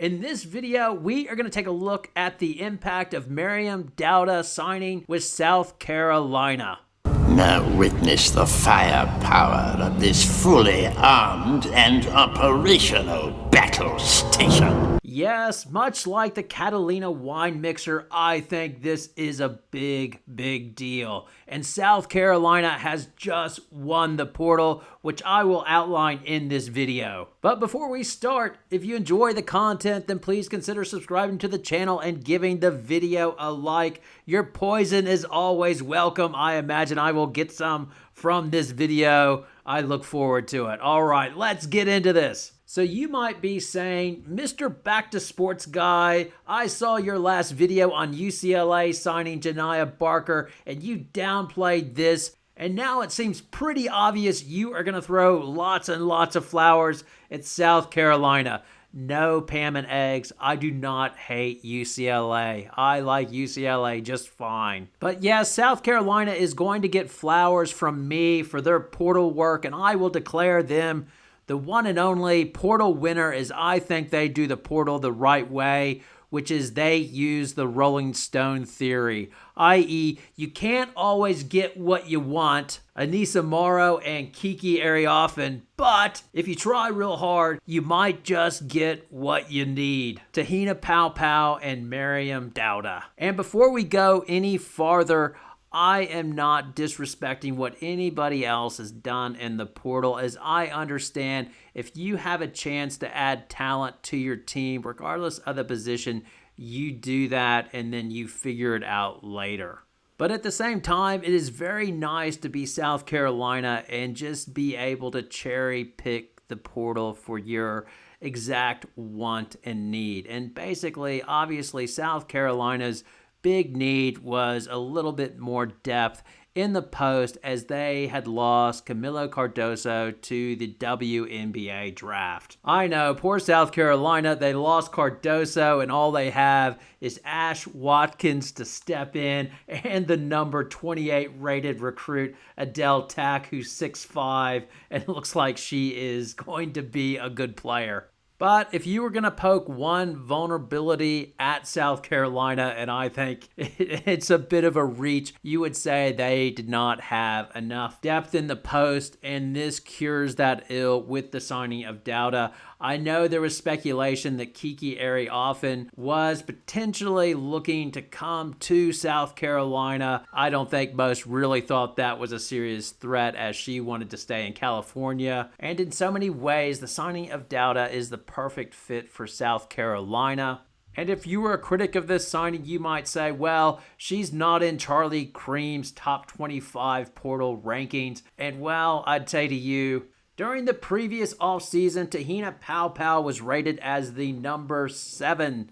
In this video, we are going to take a look at the impact of Maryam Dauda signing with South Carolina. Now witness the firepower of this fully armed and operational battle station. Yes, much like the Catalina wine mixer, I think this is a big deal. And South Carolina has just won the portal, which I will outline in this video. But before we start, if you enjoy the content, then please consider subscribing to the channel and giving the video a like. Your poison is always welcome. I imagine I will get some from this video. I look forward to it. All right, let's get into this. So you might be saying, Mr. Back to Sports Guy, I saw your last video on UCLA signing Janiah Barker, and you downplayed this, and now it seems pretty obvious you are going to throw lots and lots of flowers at South Carolina. No, Pam and eggs, I do not hate UCLA. I like UCLA just fine. But yes, South Carolina is going to get flowers from me for their portal work, and I will declare them the one and only portal winner, as I think they do the portal the right way, which is they use the Rolling Stone theory, i.e. you can't always get what you want, Anissa Morrow and Kiki Arioffen, but if you try real hard, you might just get what you need. Tahina Pow and Maryam Dauda. And before we go any farther, I am not disrespecting what anybody else has done in the portal, as I understand if you have a chance to add talent to your team, regardless of the position, you do that and then you figure it out later. But at the same time, it is very nice to be South Carolina and just be able to cherry pick the portal for your exact want and need. And basically, obviously, South Carolina's big need was a little bit more depth in the post, as they had lost Camilo Cardoso to the WNBA draft. I know, poor South Carolina, they lost Cardoso and all they have is Ash Watkins to step in and the number 28 rated recruit Adele Tack, who's 6'5", and looks like she is going to be a good player. But if you were going to poke one vulnerability at South Carolina, and I think it's a bit of a reach, you would say they did not have enough depth in the post, and this cures that ill with the signing of Dauda. I know there was speculation that Kiki Arioffen was potentially looking to come to South Carolina. I don't think most really thought that was a serious threat, as she wanted to stay in California. And in so many ways, the signing of Dauda is the perfect fit for South Carolina. And if you were a critic of this signing, you might say, well, she's not in Charlie Cream's top 25 portal rankings. And well, I'd say to you, during the previous offseason, Tahina Pow was rated as the number 7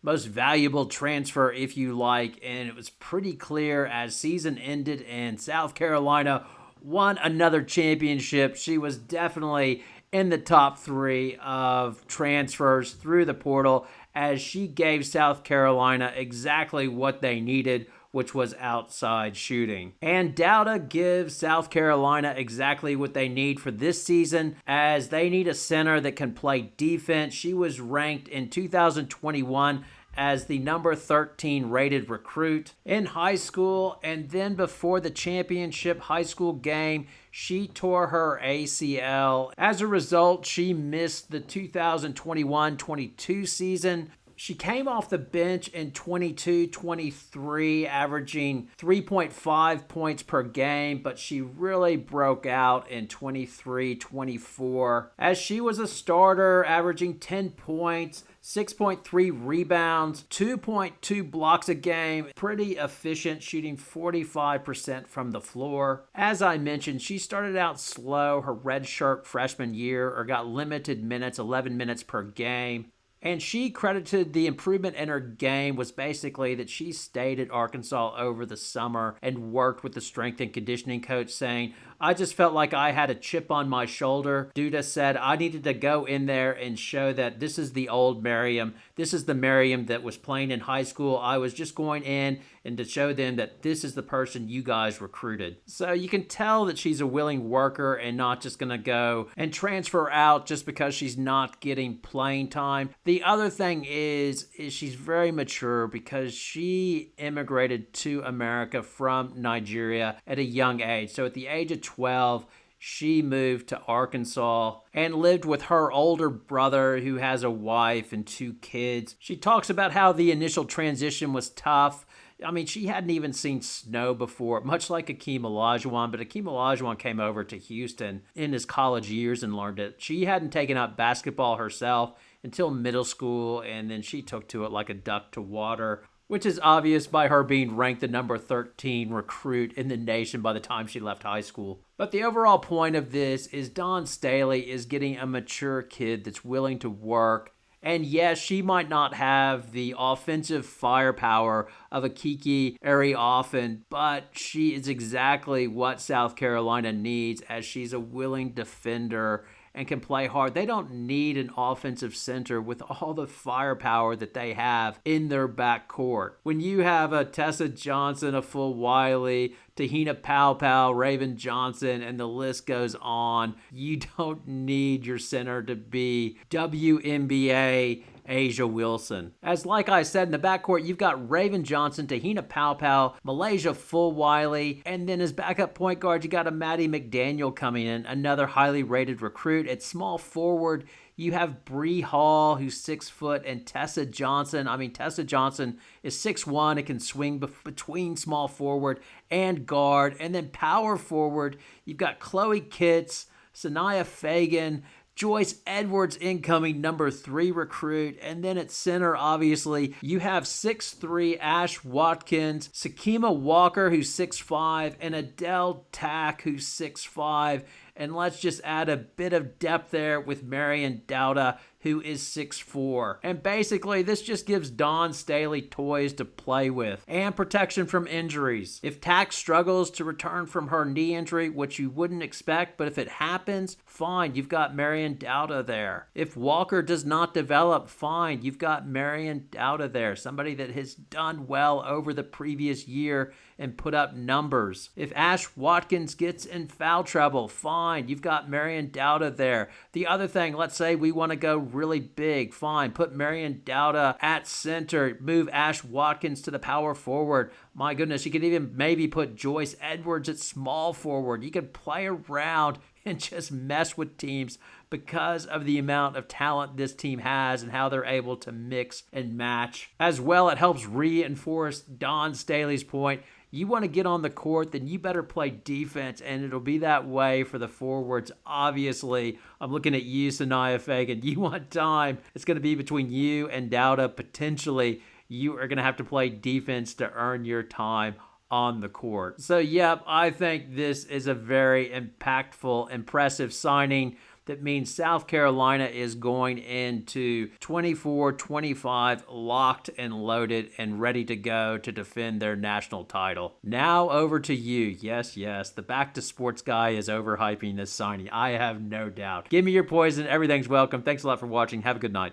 most valuable transfer, if you like, and it was pretty clear as season ended and South Carolina won another championship. She was definitely in the top 3 of transfers through the portal, as she gave South Carolina exactly what they needed, which was outside shooting. And Dauda gives South Carolina exactly what they need for this season, as they need a center that can play defense. She was ranked in 2021 as the number 13 rated recruit in high school, and then before the championship high school game, she tore her ACL. As a result, she missed the 2021-22 season. She came off the bench in 22-23, averaging 3.5 points per game, but she really broke out in 23-24, as she was a starter, averaging 10 points, 6.3 rebounds, 2.2 blocks a game. Pretty efficient, shooting 45% from the floor. As I mentioned, she started out slow her redshirt freshman year, or got limited minutes, 11 minutes per game. And she credited the improvement in her game was basically that she stayed at Arkansas over the summer and worked with the strength and conditioning coach, saying, I just felt like I had a chip on my shoulder. Dauda said I needed to go in there and show that this is the old Mariam. This is the Mariam that was playing in high school. I was just going in and to show them that this is the person you guys recruited. So you can tell that she's a willing worker and not just going to go and transfer out just because she's not getting playing time. The other thing is she's very mature because she immigrated to America from Nigeria at a young age. So at the age of 12, she moved to Arkansas and lived with her older brother who has a wife and 2 kids. She talks about how the initial transition was tough. I mean, she hadn't even seen snow before, much like Akeem Olajuwon, but Akeem Olajuwon came over to Houston in his college years and learned it. She hadn't taken up basketball herself until middle school, and then she took to it like a duck to water, which is obvious by her being ranked the number 13 recruit in the nation by the time she left high school. But the overall point of this is Dawn Staley is getting a mature kid that's willing to work. And yes, she might not have the offensive firepower of a Kiki Arioffen, but she is exactly what South Carolina needs, as she's a willing defender and can play hard. They don't need an offensive center with all the firepower that they have in their backcourt. When you have a Tessa Johnson, a Full Wiley, Tahina Paopao, Raven Johnson, and the list goes on, you don't need your center to be WNBA Asia Wilson. As like I said, in the backcourt, you've got Raven Johnson, Tahina Paopao, Malaysia Full Wiley, and then as backup point guard, you got a Maddie McDaniel coming in, another highly rated recruit. At small forward, you have Bree Hall, who's 6 foot, and Tessa Johnson. I mean, Tessa Johnson is 6'1". It can swing between small forward and guard. And then power forward, you've got Chloe Kitts, Sanaya Fagan, Joyce Edwards incoming number 3 recruit. And then at center, obviously, you have 6'3" Ash Watkins, Sakima Walker, who's 6'5", and Adele Tack, who's 6'5". And let's just add a bit of depth there with Maryam Dauda, who is 6'4". And basically, this just gives Dawn Staley toys to play with and protection from injuries. If Tack struggles to return from her knee injury, which you wouldn't expect, but if it happens, fine, you've got Maryam Dauda there. If Walker does not develop, fine, you've got Maryam Dauda there, somebody that has done well over the previous year and put up numbers. If Ash Watkins gets in foul trouble, fine, you've got Maryam Dauda there. The other thing, let's say we want to go really big, fine, put Maryam Dauda at center, move Ash Watkins to the power forward. My goodness, you could even maybe put Joyce Edwards at small forward. You could play around and just mess with teams because of the amount of talent this team has and how they're able to mix and match. As well, it helps reinforce Dawn Staley's point. You want to get on the court, then you better play defense, and it'll be that way for the forwards. Obviously, I'm looking at you, Sanaya Fagan. You want time. It's going to be between you and Dauda. Potentially, you are going to have to play defense to earn your time on the court. So, yep, I think this is a very impactful, impressive signing. That means South Carolina is going into 24-25 locked and loaded and ready to go to defend their national title. Now over to you. Yes, the Back to Sports guy is overhyping this signing. I have no doubt. Give me your poison. Everything's welcome. Thanks a lot for watching. Have a good night.